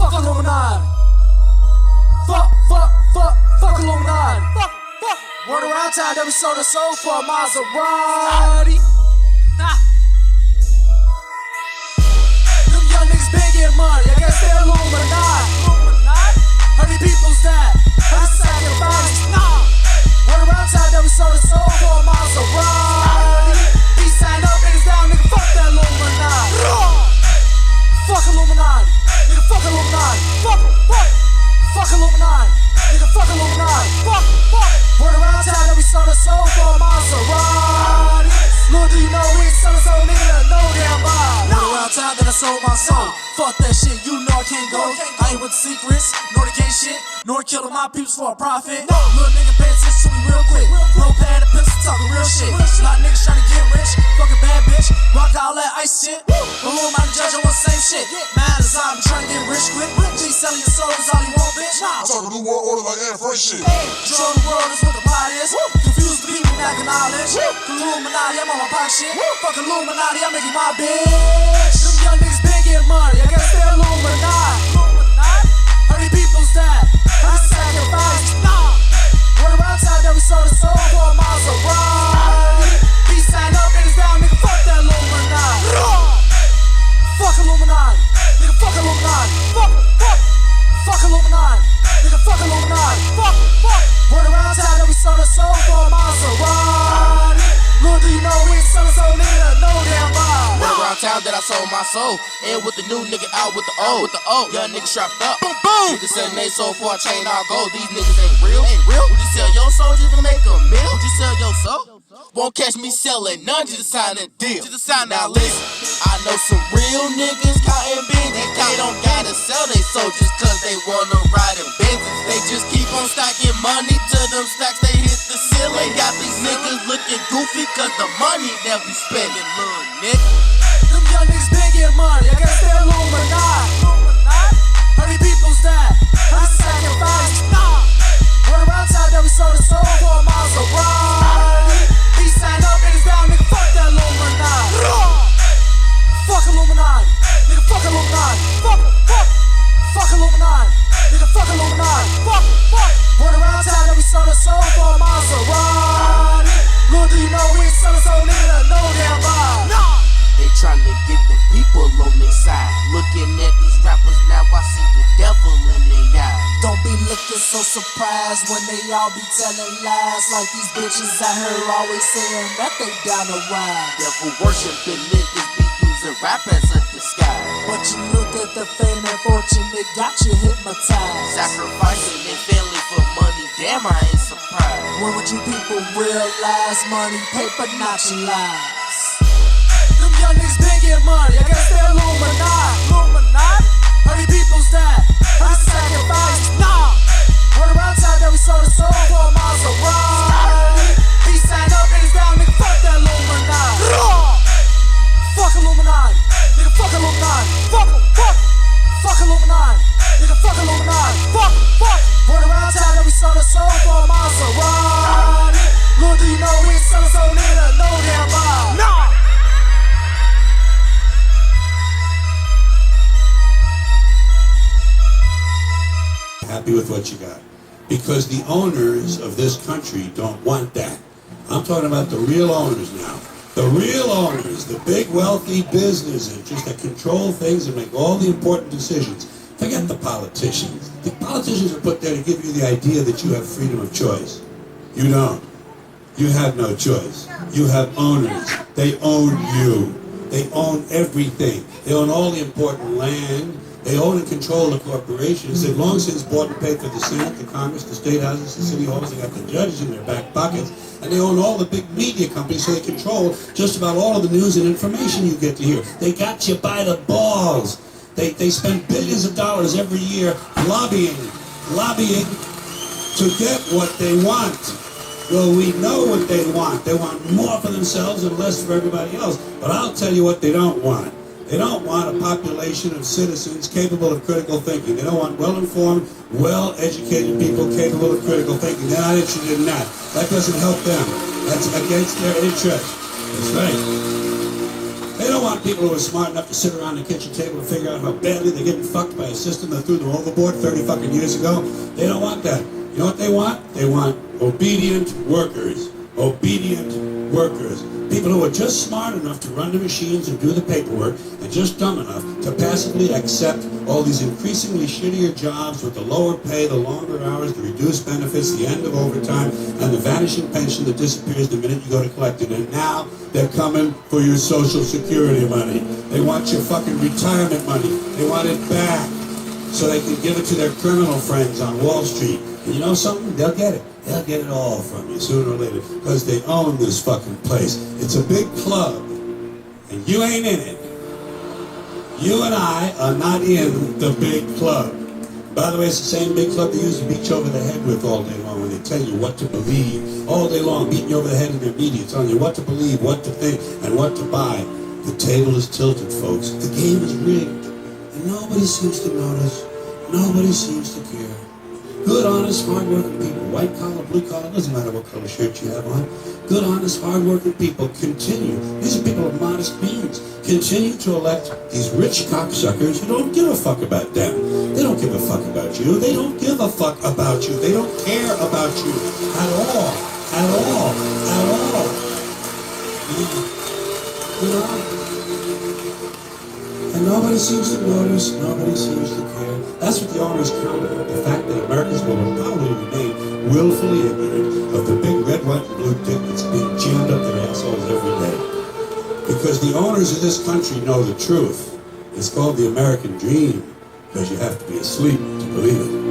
Fuck Illuminati. Fuck Illuminati. Word around town that we sold our soul for a Maserati. Them young niggas been getting money, I guess they're Illuminati. How many people's that? How many sacrifices? Word around town that we sold our soul for a Maserati. Peace sign up, niggas down, nigga, fuck that Illuminati. Fuck Illuminati, nigga, fuck Illuminati. Fuck Illuminati, nigga, fuck Illuminati. Word around town that we sold our soul for a Maserati. Little do you know we ain't selling soul, nigga, no damn body. Word around town that I sold my soul. Fuck that shit, you know I can't go. I ain't with the secrets, nor the gay shit, nor killing my peeps for a profit. Little nigga pay attention to me real quick. Low pad and pistol talking real shit. A lot of niggas trying to get rich, fucking bad bitch. Rock all that ice shit. But who am I to judge? I want the same shit. Mad as I'm trying to get rich quick. G selling your soul is all you want, bitch. I'm talking new world order like Air Fresh shit. Control the world is what the plot is. Confuse the people lacking knowledge. Illuminati, I'm on my pocket shit. Fuck Illuminati, I'm making my bitch. Them young niggas been getting money, I guess they're Illuminati. How many people's that? How many sacrifices? Word around town that we sold our soul for a Maserati. Peace sign up, niggas down, nigga, fuck that Illuminati. Fuck Illuminati, nigga, fuck Illuminati. Fuck Illuminati, nigga, fuck Illuminati. Word around town that we sold our soul for a Maserati. Little do you know we ain't selling soul, nigga, no damn body. Word around town that I sold my soul. In with the new nigga, out with the old. Young niggas strapped up. Boom, boom. Niggas selling they soul for a chain all gold. These niggas ain't real. Would you sell your soul just to make a meal? Would you sell your soul? Won't catch me selling none, just to sign a deal. Now listen, I know some real niggas counting Benjis. They don't gotta sell they soul just cause they wanna ride in Benzes. They just keep on stacking money till them stacks they hit the ceiling. Got these niggas looking goofy cause the money that we spending, little nigga. Them young niggas been getting money, I guess they're Illuminati. How many people's that? How many sacrifices? Word around town that we sold our soul for a Maserati. Peace sign up, niggas down, nigga, fuck that Illuminati. Fuck Illuminati, nigga, fuck Illuminati. Fuck Illuminati, nigga, fuck Illuminati. Word around town that we sold our soul for a Maserati. Little do you know we ain't selling soul, nigga, no damn body. They tryna get the people on their side. Looking at these rappers now, I see the devil in their eyes. Don't be looking so surprised when they all be telling lies. Like these bitches out here always saying that they down to ride. Devil worshiping niggas be using rap as a disguise. But you look at the fame and fortune, it got you hypnotized. Sacrificing their family for money, damn I ain't surprised. When would you people realize money, paper, not your lies? Them young niggas been getting money, I guess they're Illuminati. How many people's that? How many sacrifices? Word around town that we sold our soul for a Maserati. Peace sign up, niggas down, nigga, fuck that Illuminati. Fuck Illuminati, nigga, fuck Illuminati. Fuck Illuminati, nigga, fuck Illuminati. Word around town that we sold our soul for a Maserati. Little do you know we ain't selling soul, nigga, no damn body. Happy with what you got, because the owners of this country don't want that. I'm talking about the real owners now. The real owners, the big wealthy business interests that control things and make all the important decisions. Forget the politicians. The politicians are put there to give you the idea that you have freedom of choice. You don't. You have no choice. You have owners. They own you. They own everything. They own all the important land. They own and control the corporations. They've long since bought and paid for the Senate, the Congress, the state houses, the city halls. They got the judges in their back pockets. And they own all the big media companies, so they control just about all of the news and information you get to hear. They got you by the balls. They spend billions of dollars every year lobbying to get what they want. Well, we know what they want. They want more for themselves and less for everybody else. But I'll tell you what they don't want. They don't want a population of citizens capable of critical thinking. They don't want well-informed, well-educated people capable of critical thinking. They're not interested in that. That doesn't help them. That's against their interest. That's right. They don't want people who are smart enough to sit around the kitchen table and figure out how badly they're getting fucked by a system that threw them overboard 30 fucking years ago. They don't want that. You know what they want? They want obedient workers. Obedient workers. People who are just smart enough to run the machines and do the paperwork, and just dumb enough to passively accept all these increasingly shittier jobs with the lower pay, the longer hours, the reduced benefits, the end of overtime, and the vanishing pension that disappears the minute you go to collect it. And now they're coming for your Social Security money. They want your fucking retirement money. They want it back so they can give it to their criminal friends on Wall Street. And you know something? They'll get it. They'll get it all from you sooner or later because they own this fucking place. It's a big club, and you ain't in it. You and I are not in the big club. By the way, it's the same big club they used to beat you over the head with all day long when they tell you what to believe. All day long, beating you over the head in their media, telling you what to believe, what to think, and what to buy. The table is tilted, folks. The game is rigged, and nobody seems to notice. Nobody seems to care. Good, honest, hard-working people, white collar, blue collar, doesn't matter what color shirt you have on. Good, honest, hard-working people continue. These are people of modest means. Continue to elect these rich cocksuckers who don't give a fuck about them. They don't give a fuck about you. They don't give a fuck about you. They don't care about you at all. At all. At all. You know? And nobody seems to notice. Nobody seems to care. That's what the owners count on. The fact that Americans will probably remain willfully ignorant of the big red, white, and blue dick that's being jammed up their assholes every day. Because the owners of this country know the truth. It's called the American dream, because you have to be asleep to believe it.